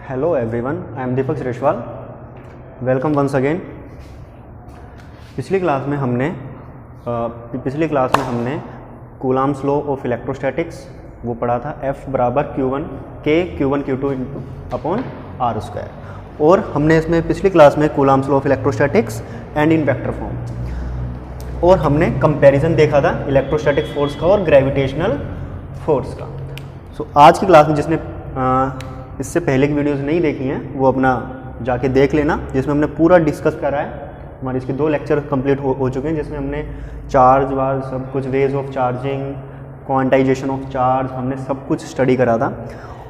Hello everyone, I am Deepak Sreshwal. Welcome once again. पिछली class में हमने coulombs law of electrostatics वो पढ़ा था F बराबर Q1 Q2 upon R square, और हमने इसमें पिछली क्लास में coulombs law of electrostatics and in vector form, और हमने कंपैरिजन देखा था इलेक्ट्रोस्टैटिक फोर्स का और ग्रेविटेशनल फोर्स का। आज की क्लास में जिसने इससे पहले की वीडियोस नहीं देखी हैं वो अपना जाके देख लेना, जिसमें हमने पूरा डिस्कस करा है। हमारे इसके 2 लेक्चर कंप्लीट हो चुके हैं, जिसमें हमने चार्ज वार सब कुछ, ways of charging, quantization of charge, हमने सब कुछ स्टडी करा था।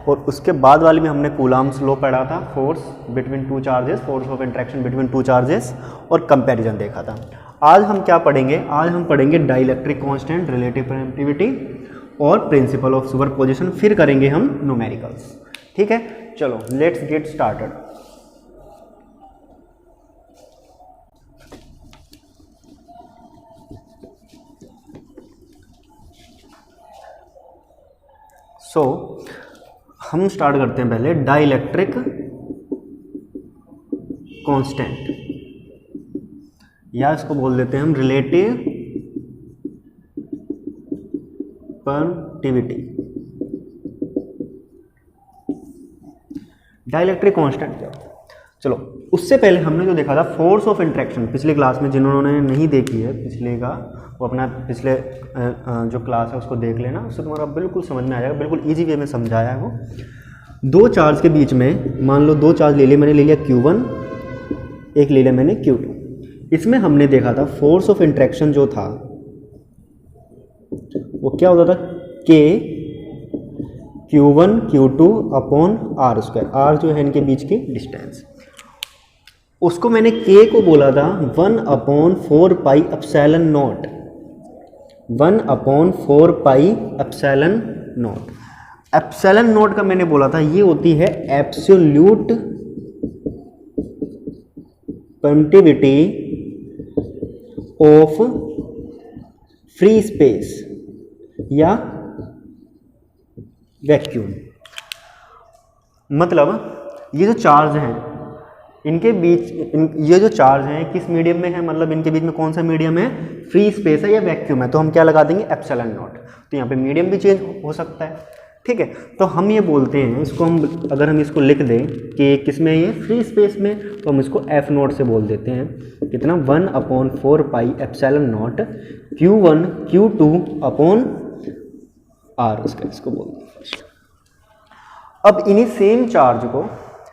और उसके बाद वाली में हमने कूलाम्स लॉ पढ़ा था, force between 2 charges, force of interaction between 2 charges, और कंपैरिजन देखा था। आज हम क्या पढ़ेंगे? आज हम पढ़ेंगे डाइलेक्ट्रिक कांस्टेंट, रिलेटिव परमिटिविटी और प्रिंसिपल ऑफ सुपरपोजिशन। फिर करेंगे हम न्यूमेरिकल्स। ठीक है, चलो लेट्स गेट स्टार्टेड। हम स्टार्ट करते हैं पहले डाइलेक्ट्रिक कांस्टेंट, या इसको बोल देते हैं हम रिलेटिव परमिटिविटी। डाइलेक्ट्रिक कांस्टेंट क्या? चलो उससे पहले हमने जो देखा था फोर्स ऑफ इंटरेक्शन, पिछली क्लास में जिन्होंने नहीं देखी है पिछले का, वो अपना पिछले जो क्लास है उसको देख लेना, उससे तुम्हारा बिल्कुल समझ में आ जाएगा। बिल्कुल इजी वे में समझाया है वो। 2 चार्ज के बीच में, मान लो 2 चार्ज ले लिए, मैंने ले लिया Q1, एक ले लिया मैंने Q2। इसमें हमने देखा था फोर्स ऑफ इंटरेक्शन जो था वो क्या होता था, Q1 Q2 upon R square. R जो है इनके बीच की डिस्टेंस, उसको मैंने K को बोला था 1/4 pi epsilon not, 1/4 pi epsilon not. Epsilon not का मैंने बोला था ये होती है absolute permittivity of free space या वैक्यूम। मतलब ये जो चार्ज हैं इनके बीच, ये जो चार्ज हैं किस मीडियम में है, मतलब इनके बीच में कौन सा मीडियम है, फ्री स्पेस है या वैक्यूम है, तो हम क्या लगा देंगे एप्सिलॉन नॉट। तो यहाँ पे मीडियम भी चेंज हो सकता है। ठीक है, तो हम ये बोलते हैं इसको, हम अगर हम इसको लिख दें कि किस में ये फ्री स्पेस में, तो हम इसको F नॉट से बोल देते हैं। कितना? 1/4 pi epsilon not Q1 Q2 upon R square, इसको बोल दें। अब इन्हीं सेम चार्ज को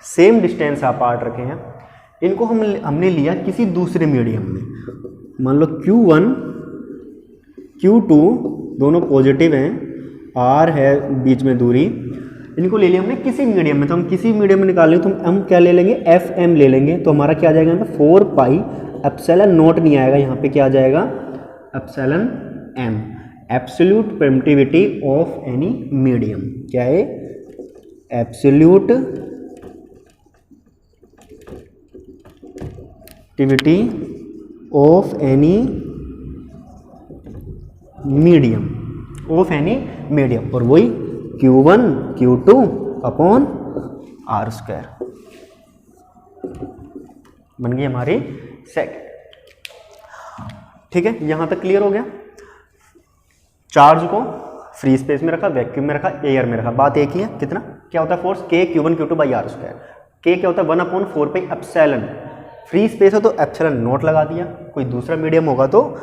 सेम डिस्टेंस अपार्ट रखे हैं, इनको हमने लिया किसी दूसरे मीडियम में। मान लो Q1 Q2 दोनों पॉजिटिव हैं, R है बीच में दूरी, इनको ले लिया हमने किसी मीडियम में। तो हम किसी मीडियम में निकालेंगे तो हम क्या ले लेंगे, FM ले लेंगे। तो हमारा क्या आ जाएगा यहाँ पे 4 पाई एप्सिलॉन नॉट नहीं आएगा, यहाँ पे क्या आ जाएगा epsilon M, absolute permittivity of any medium. क्या है? Absolute permittivity of any medium, of any medium, और वही Q1 Q2 upon R square बन गई हमारी सेकंड। ठीक है, यहां तक क्लियर हो गया। चार्ज को फ्री स्पेस में रखा, वैक्यूम में रखा, एयर में रखा, बात एक ही है। कितना क्या होता है force? K Q1 Q2 by R square. K क्या होता है? 1/4 पाई एप्सिलॉन। फ्री स्पेस है तो एप्सिलॉन नॉट लगा दिया, कोई दूसरा मीडियम होगा तो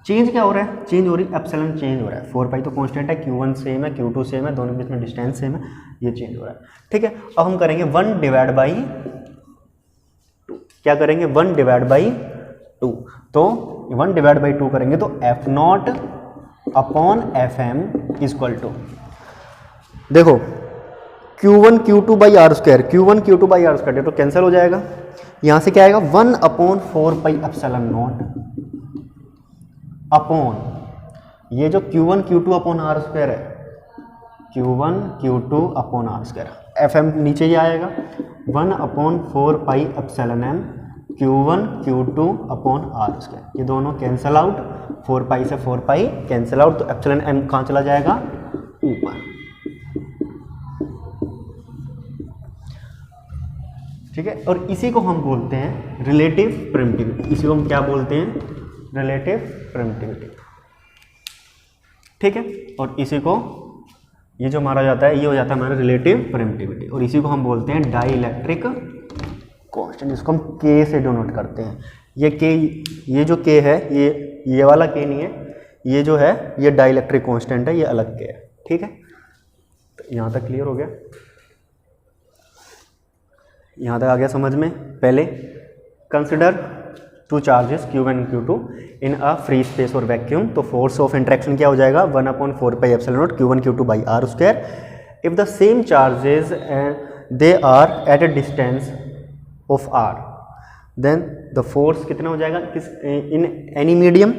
चेंज क्या हो रहा है, चेंज हो रही है, एप्सिलॉन चेंज हो रहा है। 4 पाई तो कांस्टेंट है, Q1 सेम है, Q2 सेम है, दोनों के बीच में डिस्टेंस सेम है, ये चेंज हो रहा है। ठीक है, अब हम करेंगे 1/2। क्या करेंगे? 1/2। तो 1/2 करेंगे तो F not upon FM equal to, देखो Q1 Q2 by R square, Q1 Q2 by R square तो कैंसिल हो जाएगा। यहां से क्या आएगा 1/4 पाई एप्सिलॉन नॉट अपॉन ये जो Q1 Q2 upon R square है, Q1 Q2 upon R square. FM नीचे ही आएगा 1/4 pi epsilon M Q1 Q2 upon R square. ये दोनों कैंसिल आउट, 4 पाई से 4 पाई कैंसिल आउट, तो एप्सिलॉन M कहाँ चला जाएगा? ऊपर। ठीक है। और इसी को हम बोलते हैं रिलेटिव परमिटिविटी, इसी को हम क्या बोलते हैं, रिलेटिव परमिटिविटी, ठीक है। और इसी को, ये जो हमारा जाता है ये हो जाता है हमारा रिलेटिव परमिटिविटी, और इसी को हम बोलते हैं डाइलेक्ट्रिक कांस्टेंट, जिसको हम के से डिनोट करते हैं। ये के, ये जो के है ये वाला के नहीं है, ये जो है ये डाइलेक्ट्रिक कांस्टेंट है, ये अलग के है, ठीक है। तो यहाँ तक क्लियर हो गया, यहाँ तक आ गया समझ में। पहले consider two charges Q1 and Q2 in a free space और वैक्यूम, तो फोर्स ऑफ इंट्रैक्शन क्या हो जाएगा 1/4πε0 Q1 Q2 by r square. If the same charges they are at a distance of r, then the force कितना हो जाएगा किस in any medium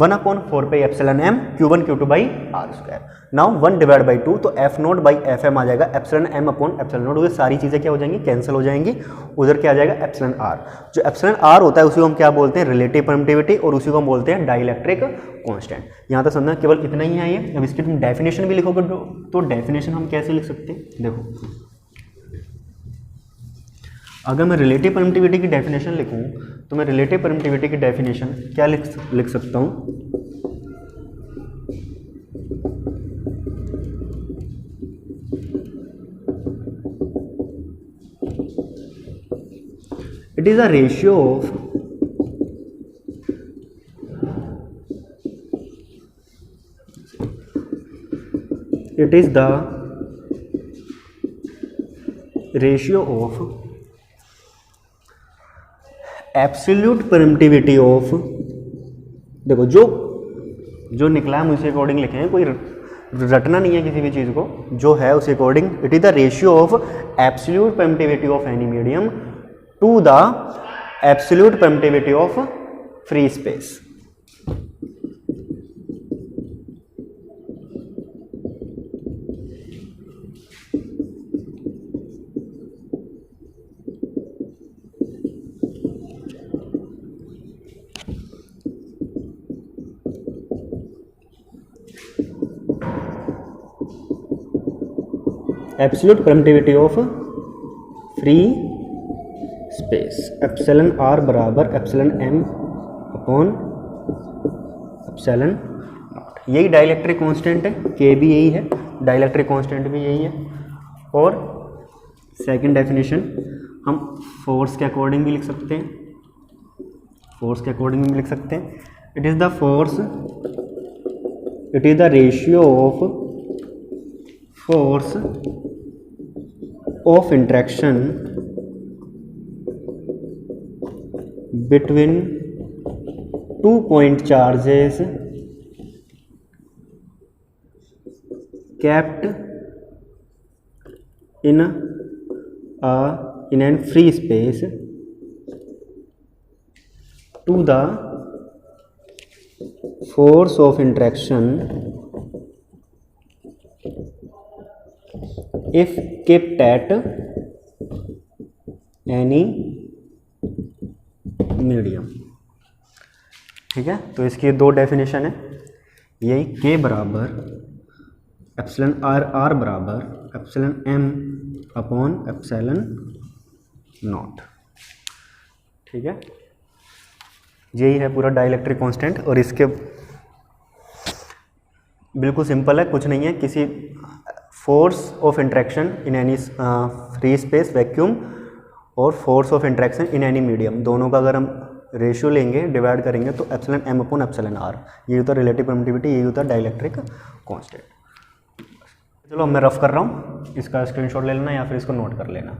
1/4πε Q1 Q2 by r square. Now 1/2, तो F0 by FM आ जाएगा εm/ε0, ये सारी चीज़ें क्या हो जाएंगी, कैंसिल हो जाएंगी। उधर क्या आ जाएगा εr, जो εr होता है उसी को हम क्या बोलते हैं, रिलेटिव परमिटिविटी, और उसी को हम बोलते हैं डाइलेक्ट्रिक कांस्टेंट। यहाँ तक समझना, केवल इतना ही है ये। अब इसकी तुम डेफिनेशन भी लिखोगे तो डेफिनेशन हम कैसे लिख सकते हैं, देखो अगर मैं रिलेटिव परमिटिविटी की डेफिनेशन लिखूं तो मैं रिलेटिव परमिटिविटी की डेफिनेशन क्या लिख सकता हूं, it is a ratio of ratio of absolute permittivity of, देखो जो निकला है उसी अकॉर्डिंग लिखे हैं, कोई रटना नहीं है किसी भी चीज़ को, जो है उसी according. It is the ratio of absolute permittivity of any medium to the absolute permittivity of free space. Absolute permittivity of free space, epsilon are बराबर epsilon M upon epsilon naught. यही डाइलेक्ट्रिक कांस्टेंट है, के भी यही है, dielectric constant भी यही है। और सेकंड डेफिनेशन हम फोर्स के अकॉर्डिंग भी लिख सकते हैं, फोर्स के अकॉर्डिंग भी लिख सकते हैं। It is the force, it is the ratio of force of interaction between 2 point charges kept in an free space to the force of interaction if kept at any medium, ठीक है। तो इसकी दो definition है, यही के बराबर epsilon are बराबर epsilon M upon epsilon not, ठीक है। यही है पूरा डाइलेक्ट्रिक कांस्टेंट, और इसके बिल्कुल सिंपल है, कुछ नहीं है, किसी force of interaction in any free space vacuum और force of interaction in any medium, दोनों का अगर हम रेशियो लेंगे, डिवाइड करेंगे, तो epsilon M upon epsilon r, ये होता है रिलेटिव परमिटिविटी, ये होता है डाइलेक्ट्रिक कांस्टेंट। चलो मैं रफ कर रहा हूँ, इसका स्क्रीनशॉट ले लेना या फिर इसको नोट कर लेना,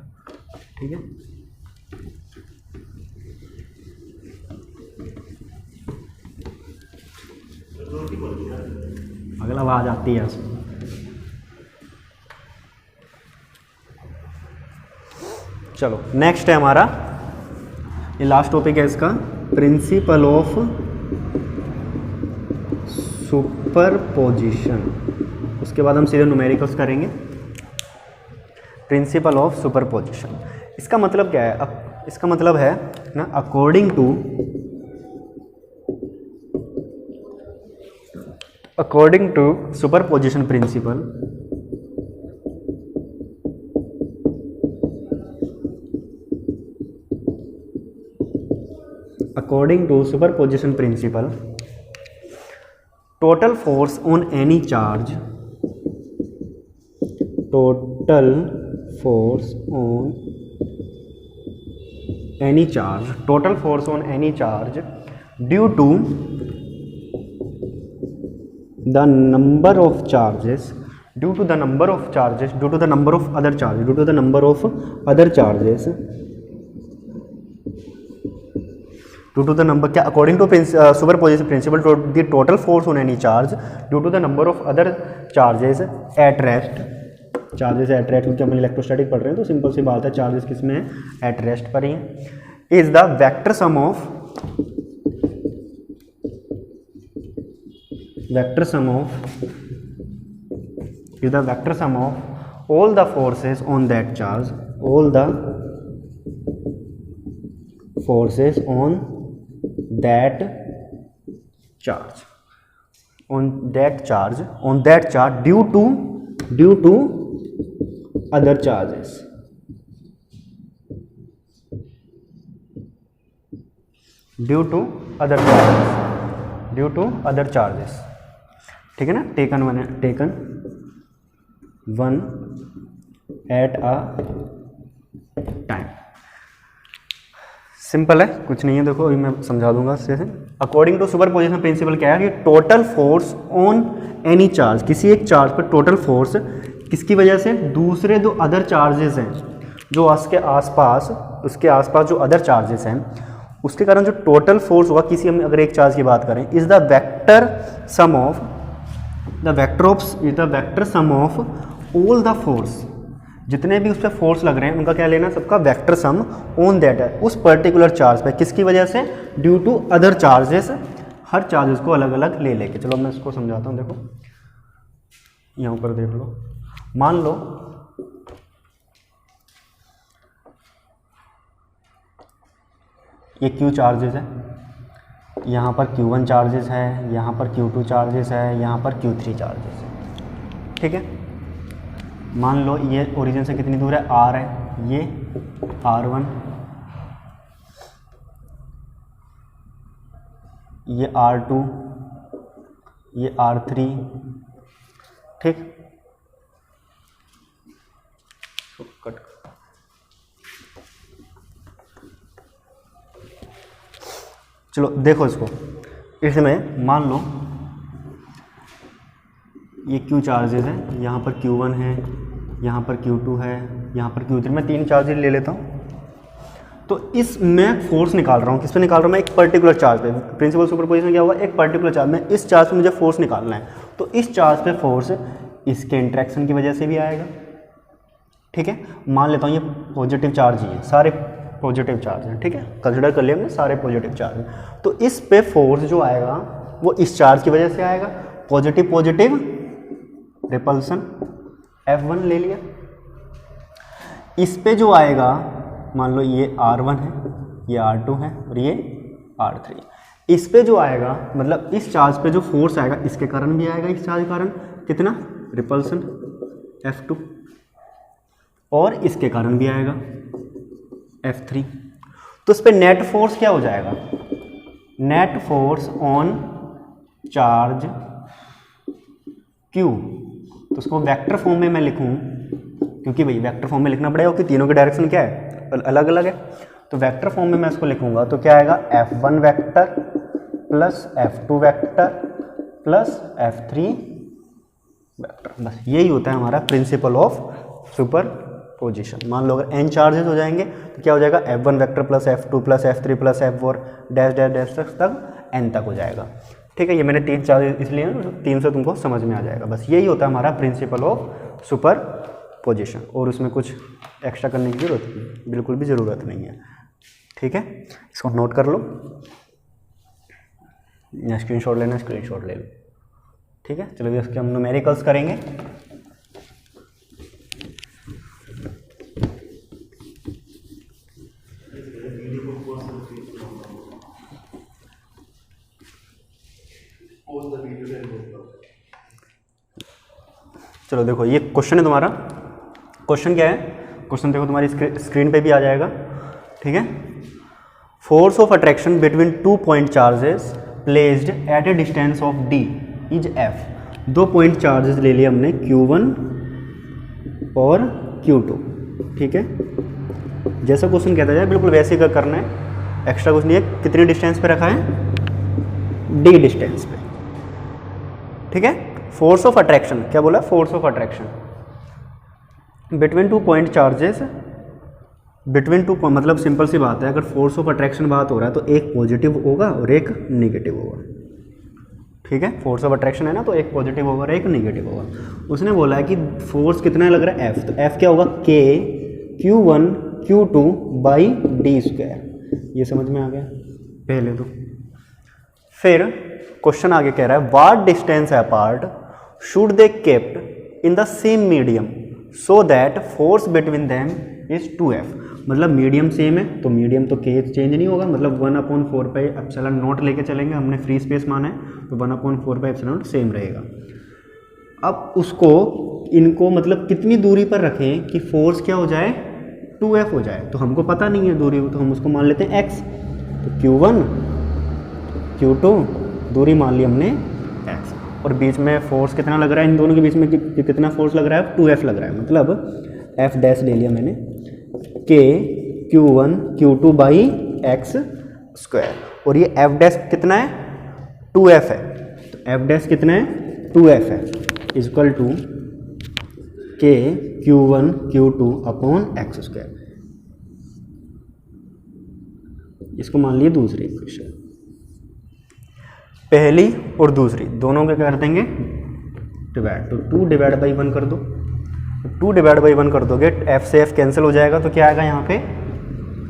ठीक है। अगला आवाज आती है उसमें। चलो नेक्स्ट है हमारा, ये लास्ट टॉपिक है इसका, प्रिंसिपल ऑफ सुपरपोजिशन। उसके बाद हम सीधे न्यूमेरिकल्स करेंगे। प्रिंसिपल ऑफ सुपरपोजिशन, इसका मतलब क्या है? अब इसका मतलब है ना, according to superposition principle, according to superposition principle total force on any charge, total force on any charge, total force on any charge due to the number of charges, due to the number of charges, due to the number of other charges, due to the number of other charges, due to the number क्या, according to superposition principle the total force on any charge due to the number of other charges at rest, charges at rest, क्योंकि हम electrostatic पढ़ रहे हैं तो simple सी बात है charges किस में है, एट रेस्ट पर ही है, is the vector sum of, vector sum of, is the vector sum of all the forces on that charge, all the forces on that charge, on that charge, on that charge due to other charges, due to other charges, due to other charges, ठीक है ना, taken one at a time. Simple है, कुछ नहीं है, देखो अभी मैं समझा दूंगा अच्छे से। अकॉर्डिंग टू सुपरपोजिशन प्रिंसिपल क्या है कि total force on any charge, किसी एक चार्ज पर टोटल फोर्स किसकी वजह से, दूसरे जो अदर चार्जेस हैं जो उसके आसपास जो अदर चार्जेस हैं उसके कारण जो टोटल फोर्स होगा किसी, हम अगर एक चार्ज की बात करें, is the vector sum of, the vector sum of all the force, जितने भी उस पर फोर्स लग रहे हैं उनका क्या लेना, सबका वेक्टर सम ऑन दैट है, उस पर्टिकुलर चार्ज पे, किसकी वजह से, ड्यू टू अदर चार्जेस, हर चार्जेस को अलग अलग ले लेके। चलो मैं इसको समझाता हूँ, देखो यहाँ पर देख लो, मान लो ये Q चार्जेस है, यहाँ पर Q1 चार्जेस है, यहाँ पर Q2 चार्जेस है, यहाँ पर Q3 चार्जेस है, ठीक है। मान लो ये ओरिजिन से कितनी दूर है, R है, ये R1, ये R2, ये R3, ठीक। कट, चलो देखो इसको, इसमें मान लो ये Q चार्जेस है, यहाँ पर Q1 है, यहाँ पर Q2 है, यहाँ पर Q3, मैं 3 चार्जेस ले लेता हूँ। तो इसमें फोर्स निकाल रहा हूँ, किस पे निकाल रहा हूँ मैं, एक पर्टिकुलर चार्ज पे। प्रिंसिपल सुपरपोजिशन क्या हुआ, एक पर्टिकुलर चार्ज में, इस चार्ज पे मुझे फोर्स निकालना है, तो इस चार्ज पे फोर्स इसके इंट्रैक्शन की वजह से भी आएगा, ठीक है। मान लेता हूँ ये पॉजिटिव चार्ज ही है, सारे पॉजिटिव चार्ज हैं, ठीक है, कंसिडर कर लिया हमने सारे पॉजिटिव चार्ज हैं। तो इस पे फोर्स जो आएगा वो इस चार्ज की वजह से आएगा, पॉजिटिव पॉजिटिव रिपल्सन F1 ले लिया। इस पे जो आएगा, मान लो ये R1 है, ये R2 है और ये R3, इस पे जो आएगा मतलब इस चार्ज पे जो फोर्स आएगा इसके कारण भी आएगा, इस चार्ज के कारण कितना, रिपल्सन F2, और इसके कारण भी आएगा F3। तो इस पे नेट फोर्स क्या हो जाएगा, net force on charge Q। तो उसको वेक्टर फॉर्म में मैं लिखूं, क्योंकि भाई वेक्टर फॉर्म में लिखना पड़ेगा कि तीनों के डायरेक्शन क्या है, अलग अलग है। तो वेक्टर फॉर्म में मैं इसको लिखूंगा तो क्या आएगा, F1 vector plus F2 vector plus F3 vector. बस यही होता है हमारा प्रिंसिपल ऑफ सुपरपोजिशन। मान लो अगर n चार्जेस हो जाएंगे तो क्या हो जाएगा, F1 vector plus F2 plus F3 plus F4 dash dash dash तक n तक हो जाएगा, ठीक है। ये मैंने 3 चार्जेस इसलिए 3 से तुमको समझ में आ जाएगा। बस यही होता है हमारा प्रिंसिपल ऑफ सुपरपोजिशन, और उसमें कुछ एक्स्ट्रा करने की जरूरत बिल्कुल भी ज़रूरत नहीं है, ठीक है। इसको नोट कर लो या स्क्रीनशॉट लेना, स्क्रीनशॉट ले लो, ठीक है। चलो इसके हम न्यूमेरिकल्स करेंगे। चलो देखो ये क्वेश्चन है तुम्हारा। क्वेश्चन क्या है, क्वेश्चन देखो तुम्हारी स्क्रीन पे भी आ जाएगा, ठीक है। Force of attraction between 2 point charges placed at A distance of D is F. 2 point charges ले लिए हमने Q1 और Q2, ठीक है। जैसा क्वेश्चन कहता है बिल्कुल वैसे ही करना है, एक्स्ट्रा कुछ नहीं है। कितनी डिस्टेंस पे रखा है? डी डिस्टेंस पे, ठीक है। फोर्स ऑफ अट्रैक्शन क्या बोला? Force of attraction between 2 point charges, between 2 मतलब सिंपल सी बात है, अगर फोर्स ऑफ अट्रैक्शन बात हो रहा है तो एक पॉजिटिव होगा और एक नेगेटिव होगा, ठीक है। फोर्स ऑफ अट्रैक्शन है ना, तो एक पॉजिटिव होगा और एक नेगेटिव होगा। उसने बोला है कि फोर्स कितना लग रहा है? एफ। तो एफ क्या होगा? K Q1 Q2 by D square. ये समझ में आ गया पहले तो। फिर क्वेश्चन आगे कह रहा है what distance apart should they kept in the same medium so that force between them is 2F। मतलब मीडियम सेम है तो मीडियम तो K चेंज नहीं होगा, मतलब 1/4 पाई एप्सिलॉन नॉट लेके चलेंगे, हमने फ्री स्पेस माना है तो 1/4 पाई एप्सिलॉन नॉट सेम रहेगा। अब उसको इनको मतलब कितनी दूरी पर रखें कि फोर्स क्या हो जाए? 2F हो जाए। तो हमको पता नहीं है दूरी, तो हम उसको मान लेते हैं x। तो Q1 Q2 दूरी मान ली हमने x, और बीच में फोर्स कितना लग रहा है? इन दोनों के बीच में कितना फोर्स लग रहा है? 2F लग रहा है, मतलब F डैश ले लिया मैंने K Q1 Q2 by x square, और ये F डैश कितना है? 2F है। तो F डैश कितना है? 2F है, equal to K Q1 Q2 upon X square. इसको मान लिए दूसरी इक्वेशन। पहली और दूसरी दोनों के कर देंगे डिवाइड, तो 2 डिवाइड बाई 1 कर दो। 2 डिवाइड बाई 1 कर दोगे, F से F कैंसिल हो जाएगा, तो क्या आएगा यहाँ पे?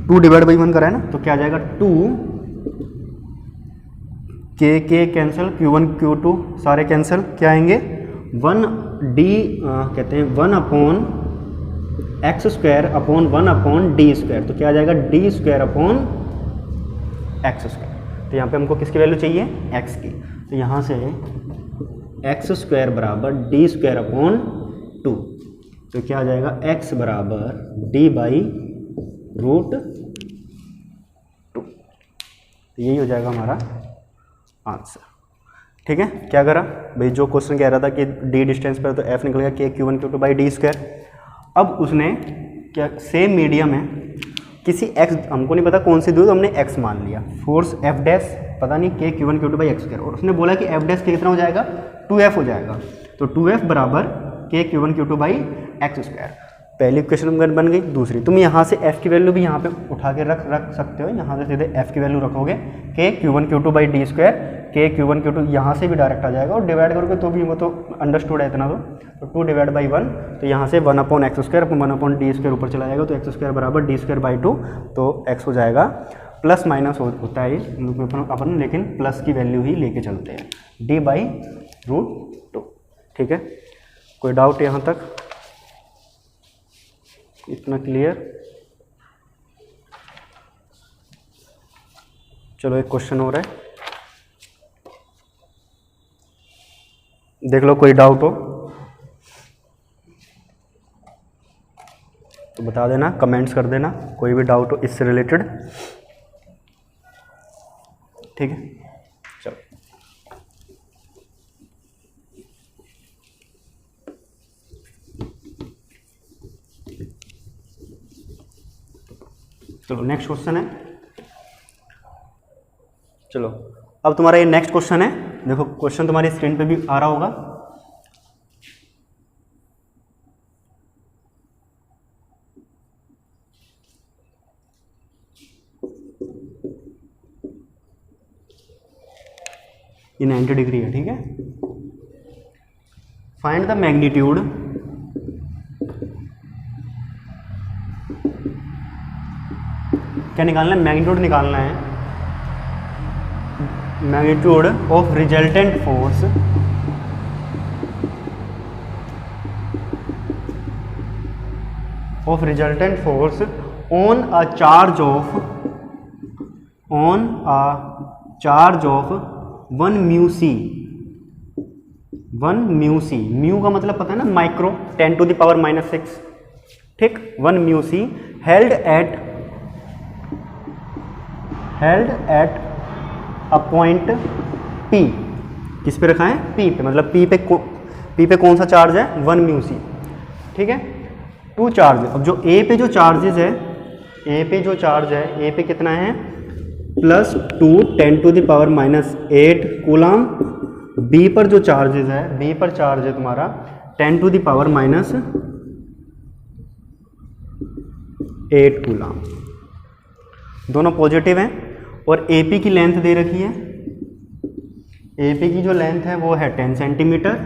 2 डिवाइड बाई 1 करा है ना, तो क्या आ जाएगा? 2 K कैंसिल, Q1 Q2 सारे कैंसिल, क्या आएंगे? 1 D कहते हैं 1 upon X square upon 1 upon D square. तो क्या आ जाएगा? D square upon X square. तो यहाँ पे हमको किसकी वैल्यू चाहिए? x की। तो यहाँ से एक्स स्क्वायर बराबर डी स्क्वायर अपॉन 2। तो क्या आ जाएगा? x बराबर d बाई रूट 2। तो यही हो जाएगा हमारा आंसर, ठीक है। क्या करा भाई? जो क्वेश्चन कह रहा था कि d डिस्टेंस पर, तो f निकल गया K Q1 Q2 by D square. अब उसने क्या, सेम मीडियम है, किसी x, हमको नहीं पता कौन सी दूर, तो हमने x मान लिया। फोर्स F डैश पता नहीं K Q1 Q2 by x square, और उसने बोला कि F डैश कितना हो जाएगा? 2F हो जाएगा। तो 2F बराबर K Q1 Q2 by x square. पहली इक्वेशन बन गई। दूसरी, तुम यहाँ से F की वैल्यू भी यहाँ पे उठा के रख सकते हो। यहाँ से सीधे F की वैल्यू रखोगे K Q1 Q2 by D square, K Q1 Q2 यहाँ से भी डायरेक्ट आ जाएगा, और डिवाइड करोगे तो भी वो तो अंडरस्टूड है इतना तो 2 डिवाइड बाई 1। तो यहाँ से 1 upon X square upon 1 upon D square ऊपर चला जाएगा, तो एक्स स्क्वायर बराबर डी स्क्वायर बाई 2। तो x हो जाएगा, प्लस माइनस होता है अपन, लेकिन प्लस की वैल्यू ही लेके चलते हैं, d बाई रूट 2, ठीक है। कोई डाउट यहाँ तक? इतना क्लियर? चलो एक क्वेश्चन हो रहा है, देख लो, कोई डाउट हो तो बता देना, कमेंट्स कर देना, कोई भी डाउट हो इससे रिलेटेड, ठीक है। चलो चलो नेक्स्ट क्वेश्चन है। चलो अब तुम्हारा ये नेक्स्ट क्वेश्चन है, देखो क्वेश्चन तुम्हारी स्क्रीन पे भी आ रहा होगा। ये 90 डिग्री है, ठीक है। फाइंड द मैग्नीट्यूड क्या निकालना है? मैग्नीट्यूड निकालना है, magnitude of resultant force on a charge of 1 mu C. 1 mu C, mu का मतलब पता है ना, माइक्रो, 10⁻⁻⁶, ठीक। 1 mu C held at held at a point P, किस पे रखा है, P पे, मतलब P पे कौन सा चार्ज है, 1 म्यू सी, ठीक है। 2 चार्ज, अब जो A पे जो चार्जेस है, A पे जो चार्ज है, A पे कितना है +2 10⁻⁻8 कूलम। B पर जो चार्जेस है, B पर चार्ज है तुम्हारा 10⁻8 कूलम, दोनों पॉजिटिव हैं। और AP की लेंथ दे रखी है, AP की जो लेंथ है वो है 10 सेंटीमीटर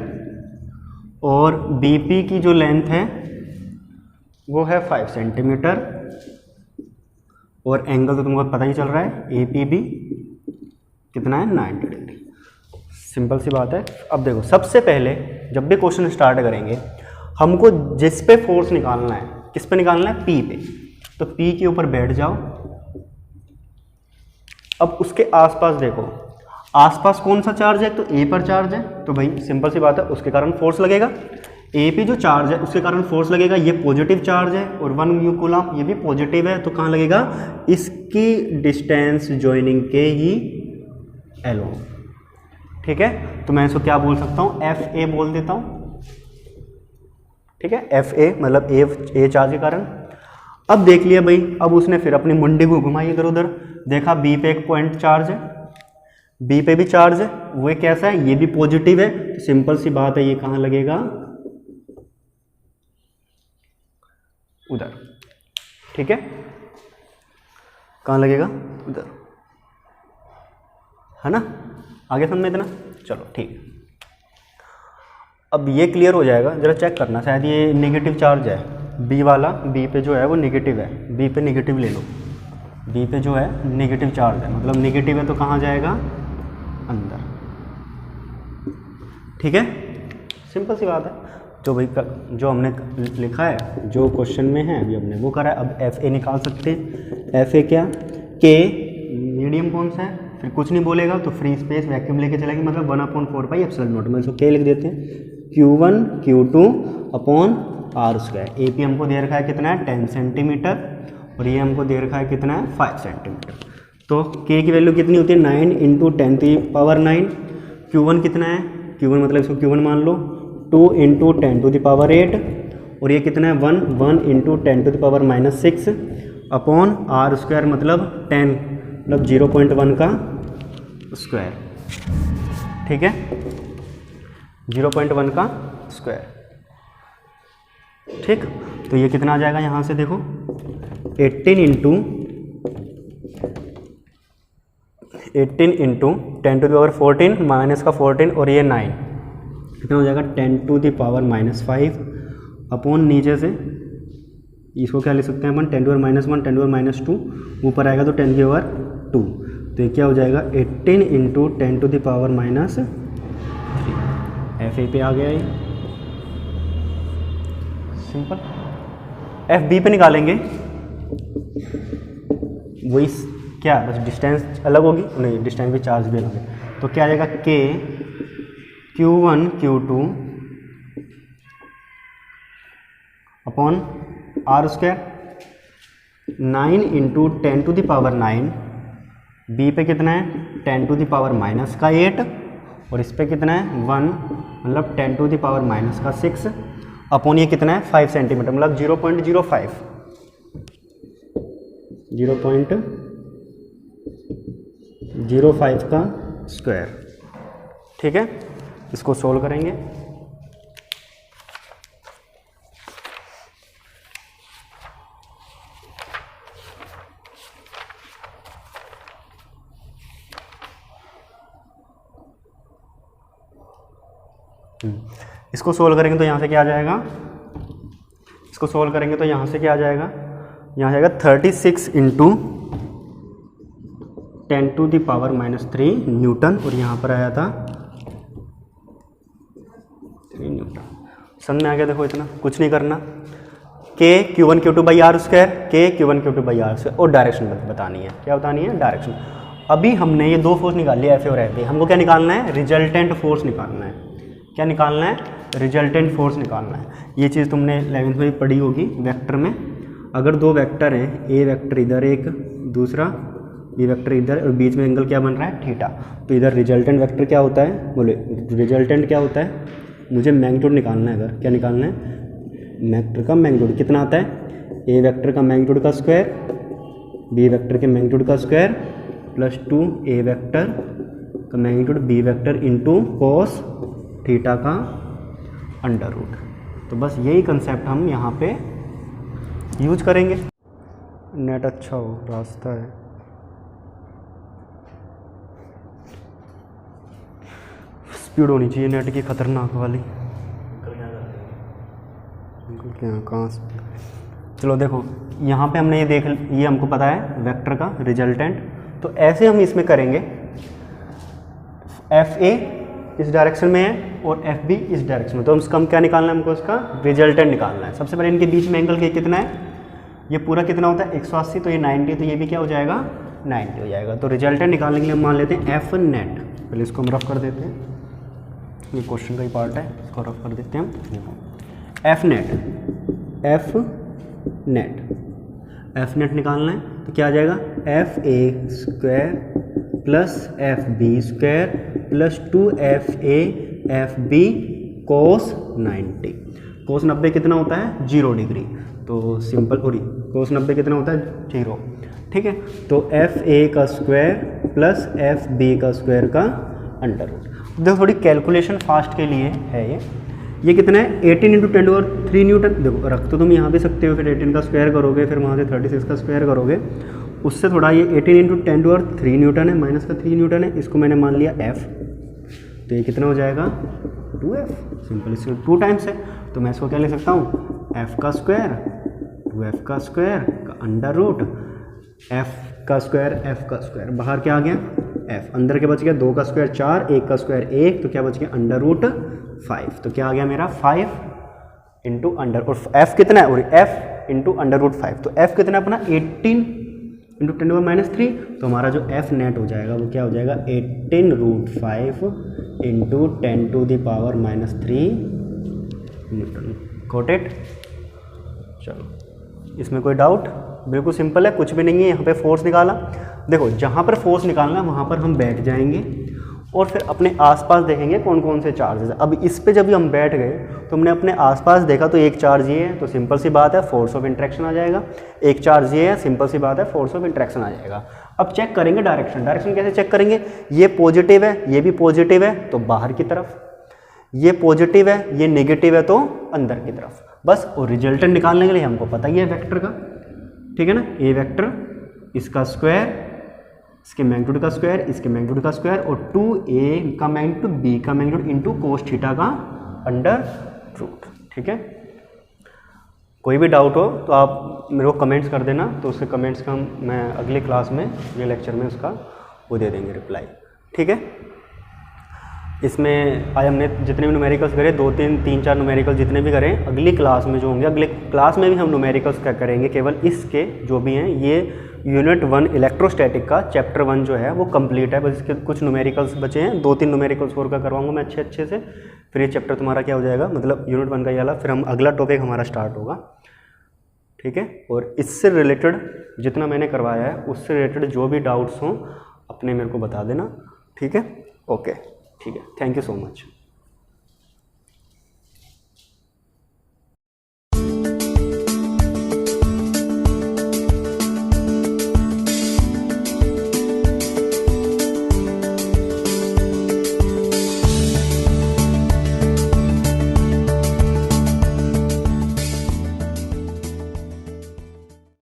और BP की जो लेंथ है वो है 5 सेंटीमीटर। और एंगल तो तुमको पता ही चल रहा है, APB कितना है, 90 डिग्री। सिंपल सी बात है। अब देखो, सबसे पहले जब भी क्वेश्चन स्टार्ट करेंगे हमको जिस पे फोर्स निकालना है, किस पे निकालना है, P पे, तो P के ऊपर बैठ जाओ। अब उसके आसपास देखो, आसपास कौन सा चार्ज है, तो A पर चार्ज है, तो भाई सिंपल सी बात है, उसके कारण फोर्स लगेगा। A पे जो चार्ज है उसके कारण फोर्स लगेगा, ये पॉजिटिव चार्ज है और 1 म्यू कूलम ये भी पॉजिटिव है, तो कहाँ लगेगा, इसकी डिस्टेंस ज्वाइनिंग के ही एलोन, ठीक है। तो मैं इसको क्या बोल सकता हूँ, FA बोल देता हूँ, ठीक है, FA मतलब A चार्ज के कारण। अब देख लिया भाई, अब उसने फिर अपनी मुंडी को घुमाई इधर उधर, देखा B पे एक पॉइंट चार्ज है, B पे भी चार्ज है, वो कैसा है, ये भी पॉजिटिव है, तो सिंपल सी बात है, ये कहाँ लगेगा, उधर, ठीक है, कहाँ लगेगा, उधर, है ना। आगे समझ में इतना, चलो ठीक है। अब ये क्लियर हो जाएगा, जरा चेक करना, शायद ये नेगेटिव चार्ज है B वाला, B पे जो है वो नेगेटिव है, B पे नेगेटिव ले लो, B पे जो है नेगेटिव चार्ज है, मतलब नेगेटिव है तो कहाँ जाएगा, अंदर, ठीक है, सिंपल सी बात है। तो भाई जो हमने लिखा है, जो क्वेश्चन में है अभी हमने वो करा है। अब FA निकाल सकते हैं, FA क्या, K मीडियम कौन सा है, फिर कुछ नहीं बोलेगा तो फ्री स्पेस वैक्यूम लेके चलेंगे, मतलब 1/4πε0, मैं इसको K लिख देते हैं, Q1 Q2/r²। AP हमको दे रखा है कितना है, 10 सेंटीमीटर और ये हमको दे रखा है कितना है, 5 सेंटीमीटर। तो K की वैल्यू कितनी होती है, 9 × 10⁹। Q1 कितना है, Q1 मतलब इसको Q1 मान लो, 2 × 10⁸, और ये कितना है, 1 × 10⁻6/r², मतलब 10 मतलब 0.1 का स्क्वायर, ठीक है, 0.1 का स्क्वायर, ठीक। तो ये कितना आ जाएगा, यहाँ से देखो 18 × 10⁻14 माइनस का 14 और ये 9, कितना हो जाएगा, 10⁻5 नीचे से इसको क्या ले सकते हैं अपन, 10⁻1 10⁻2, ऊपर आएगा तो 10⁻2, तो ये क्या हो जाएगा, 18 × 10⁻3। FA पे आ गया ये, सिंपल। FB पे निकालेंगे, वही क्या, बस डिस्टेंस अलग होगी, नहीं डिस्टेंस भी चार्ज भी अलग है, तो क्या आ जाएगा, K Q1 Q2/r², 9 × 10⁻9, B पे कितना है, 10⁻⁻8, और इस पे कितना है, 1 मतलब 10⁻⁻6 ये कितना है, 5 सेंटीमीटर, मतलब 0.05 0.05 का स्क्वायर, ठीक है। इसको सोल्व करेंगे, इसको सोल्व करेंगे तो यहाँ से क्या आ जाएगा, इसको सोल्व करेंगे तो यहाँ से क्या आ जाएगा, यहाँ जाएगा 36 × 10⁻³ न्यूटन, और यहाँ पर आया था 3 न्यूटन। समझ में आ गया, देखो इतना कुछ नहीं करना, K Q1 Q2/r², K Q1 Q2/r², और डायरेक्शन बतानी है, क्या बतानी है, डायरेक्शन। अभी हमने ये दो फोर्स निकाल लिया, FA और FB, हमको क्या निकालना है, रिजल्टेंट फोर्स निकालना है, क्या निकालना है, रिजल्टेंट फोर्स निकालना है। ये चीज़ तुमने 11th में भी पढ़ी होगी वेक्टर में, अगर दो वेक्टर हैं, A वेक्टर इधर एक दूसरा बी वेक्टर इधर और बीच में एंगल क्या बन रहा है थीटा। तो इधर रिजल्टेंट वेक्टर क्या होता है, बोले रिजल्टेंट क्या होता है, मुझे मैग्नीट्यूड निकालना है। इधर क्या निकालना है, वेक्टर का मैग्नीट्यूड कितना आता है, ए वेक्टर का मैग्नीट्यूड का स्क्वायर बी वेक्टर के मैग्नीट्यूड का स्क्वायर प्लस 2 ए वेक्टर का magnitude B vector into cos theta का अंडर रूट। तो बस यही कंसेप्ट हम यहाँ पे यूज करेंगे। नेट अच्छा हो, रास्ता है। स्पीड होनी चाहिए नेट की खतरनाक वाली। क्या कहाँ से, चलो देखो यहाँ पे हमने ये हमको पता है वेक्टर का रिजल्टेंट। तो ऐसे हम इसमें करेंगे, एफ ए इस डायरेक्शन में है और एफ बी इस डायरेक्शन में। तो हम क्या निकालना है, हमको इसका रिजल्टेंट निकालना है। सबसे पहले इनके बीच में एंगल कितना है, ये पूरा कितना होता है 180, तो ये 90, तो ये भी क्या हो जाएगा 90 हो जाएगा। तो रिजल्टेंट निकालने के लिए हम मान लेते हैं एफ नेट। पहले इसको हम रफ कर देते हैं, ये क्वेश्चन का ही पार्ट है, इसको रफ कर देते हैं हम। एफ नेट निकालना है तो क्या आ जाएगा, F A square plus F B square plus 2 F A F B cos 90। Cos 90 कितना होता है 0 डिग्री, तो सिंपल और कोस 90 कितना होता है 0, ठीक है। तो एफ ए का स्क्वायर प्लस एफ बी का स्क्वायर का अंडर रूट। देखो थोड़ी कैलकुलेशन फास्ट के लिए है ये कितना है 18 × 10⁻³ न्यूटन। देखो रख तो तुम यहाँ भी सकते हो, फिर 18 का स्क्वायर करोगे, फिर वहाँ से 36 का स्क्वायर करोगे, उससे थोड़ा ये 18 × 10⁻³ न्यूटन है, माइनस का 3 न्यूटन है, इसको मैंने मान लिया f, तो ये कितना हो जाएगा 2f। सिंपल, इससे 2 टाइम्स है, तो मैं इसको क्या लिख सकता हूँ f का स्क्वायर 2f का स्क्वायर का अंडर रूट f का स्क्वायर, बाहर क्या आ गया f, अंदर के बच गया 2 का स्क्वायर 4, 1 का स्क्वायर 1, तो क्या बच गया अंडर रूट 5। तो क्या आ गया मेरा 5 इंटू अंडर, और f कितना है, और f इंटू अंडर रूट 5, तो f कितना है अपना 18 इंटू 10⁻³ तो हमारा जो f नेट हो जाएगा वो क्या हो जाएगा 18√5 इंटू 10⁻³ न्यूटन। Got it. चलो इसमें कोई डाउट, बिल्कुल सिंपल है, कुछ भी नहीं है। यहाँ पे फोर्स निकाला, देखो जहाँ पर फोर्स निकालना वहाँ पर हम बैठ जाएंगे और फिर अपने आसपास देखेंगे कौन कौन से चार्जेस है। अब इस पे जब हम बैठ गए तो हमने अपने आसपास देखा तो एक चार्ज ये है, तो सिंपल सी बात है फोर्स ऑफ इंट्रैक्शन आ जाएगा। एक चार्ज ये है, सिंपल सी बात है फोर्स ऑफ इंट्रैक्शन आ जाएगा। अब चेक करेंगे डायरेक्शन कैसे चेक करेंगे, ये पॉजिटिव है ये भी पॉजिटिव है तो बाहर की तरफ, ये पॉजिटिव है ये नेगेटिव है तो अंदर की तरफ, बस। और रिजल्टेंट निकालने के लिए हमको पता ही है वेक्टर का, ठीक है ना, ए वेक्टर इसका स्क्वायर, इसके मैग्नीट्यूड का स्क्वायर, इसके मैग्नीट्यूड का स्क्वायर, और 2a का मैग्नीट्यूड b का मैग्नीट्यूड इंटू कोस थीटा का अंडर रूट, ठीक है। कोई भी डाउट हो तो आप मेरे को कमेंट्स कर देना, तो उसके कमेंट्स का मैं अगली क्लास में, अगले लेक्चर में उसका वो दे देंगे रिप्लाई, ठीक है। इसमें आज हमने जितने भी न्यूमेरिकल्स करे, 2-3-4 न्यूमेरिकल जितने भी करें, अगली क्लास में जो होंगे, अगले क्लास में भी हम न्यूमेरिकल्स क्या करेंगे, केवल इसके जो भी हैं ये यूनिट 1 इलेक्ट्रोस्टैटिक का चैप्टर 1 जो है वो कंप्लीट है, बस इसके कुछ न्यूमेरिकल्स बचे हैं, 2-3 न्यूमेरिकल्स और का करवाऊंगा मैं अच्छे से, फिर ये चैप्टर तुम्हारा क्या हो जाएगा, मतलब यूनिट 1 का ये वाला, फिर हम अगला टॉपिक हमारा स्टार्ट होगा, ठीक है। और इससे रिलेटेड जितना मैंने करवाया है उससे रिलेटेड जो भी डाउट्स हों अपने मेरे को बता देना, ठीक है। ओके, ठीक है, थैंक यू सो मच।